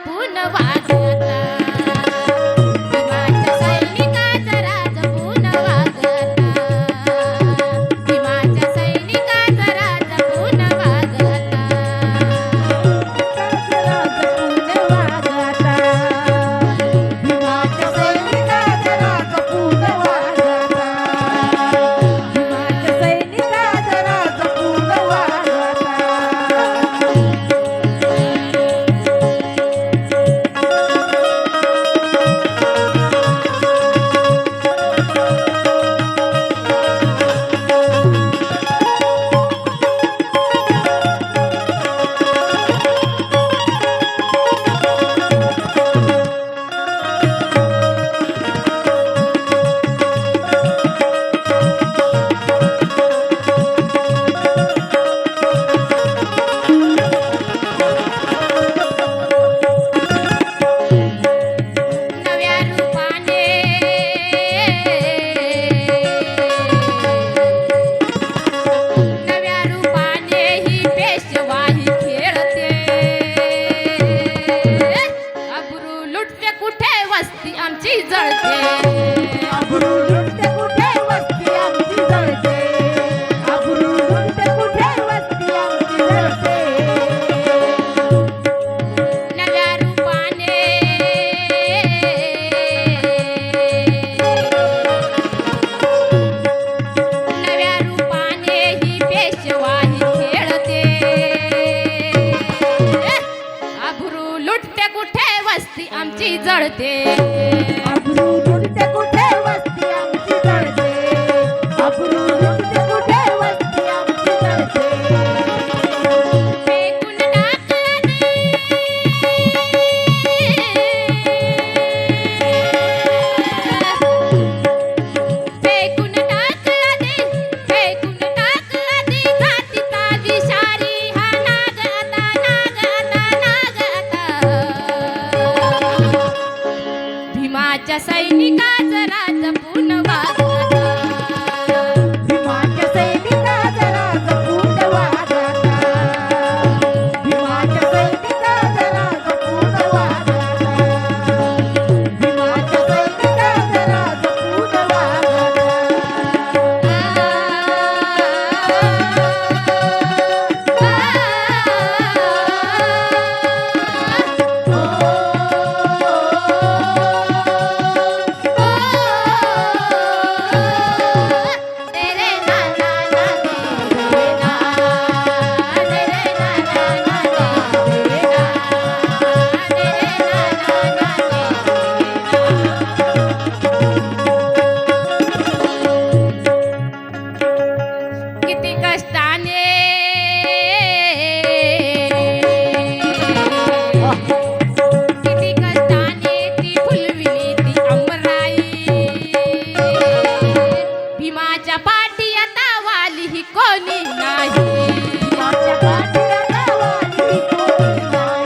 जपून वागता भीमाच्या सैनिकाचा राज जपून वागता भीमाच्या सैनिकाचा राज जपून वागता आमची जळते अब्रू लुटते कुठे वस्ती आमची जळते अब्रू लुटते कुठे वस्ती आमची जळते नव्या रूपाने ही पेशवाही खेळते अब्रू लुटते कुठे वस्ती आमची जळते अब्रू लुटते कुठे वस्ती आमची जळते अब्रू लुटते कुठे वस्ती आमची जळते फेकून टाकला दे जातीचा विषारी हा नाग भीमाच्या सैनिकाचा राज जपून वागता भीमाच्या सैनिकाचा राज जपून वागता भीमाच्या सैनिकाचा राज जपून वागता भीमाच्या सैनिकाचा राज जपून वागता तेरे ना ना ना दे ना तेरे ना ना ना दे ना तेरे ना ना ना किती कष्टाने किती कष्टाने ती फुलविली ती अमराई भीमाच्या पाठी आता वाली ही कोणी नाही भीमाच्या पाठीला वाली कोणी नाही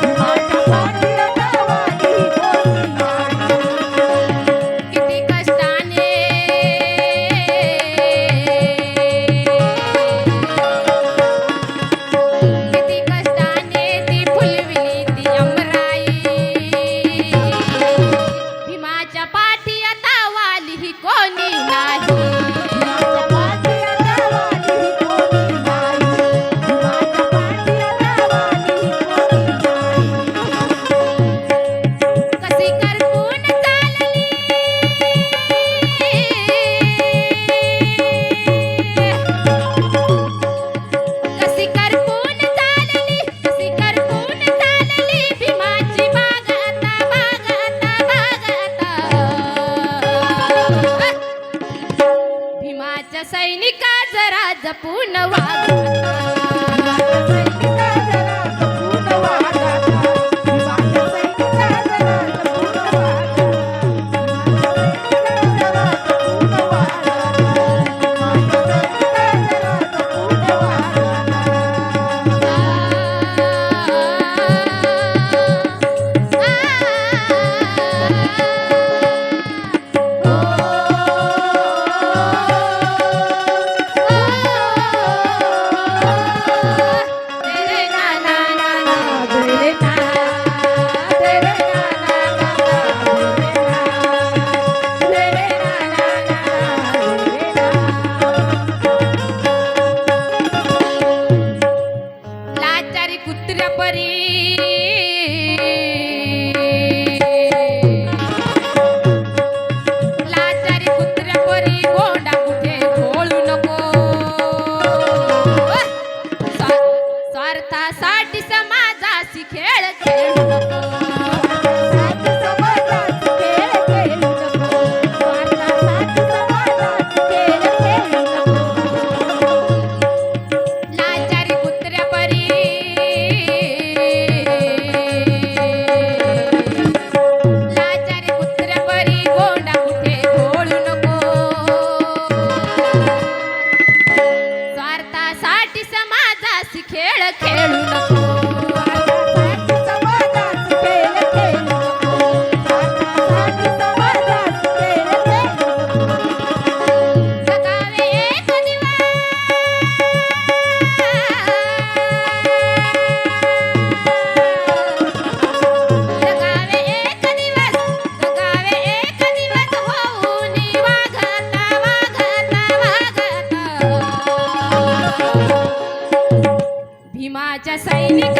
भीमाच्या पाठीला वाली कोणी नाही किती कष्टाने ती फुलविली ती अमराई भीमाच्या पाठी आता वाली ही कोणी नाही भीमाच्या पाठीला वाली कोणी नाही भीमाच्या पाठीला वाली कोणी नाही कशी करपून चालली कशी करपून चालली भीमाची बागाता भीमाच्या सैनिकाचा राज जपून वागता भीमाच्या सैनिकाचा राज जपून वागता भीमाच्या सैनिकाचा राज जपून वागता भीमाच्या सैनिकाचा राज जपून वागता भीमाच्या सैनिकाचा राज जपून वागता खेळ खेळू नको स्वार्थासाठी समाजात खेळ खेळू नको. स्वार्थासाठी समाजात खेळ खेळू नको. जगावे एक दिवस जगावे एक दिवस जगावे एक दिवस होऊन वागता वागता वागता भीमाच्या सैनिक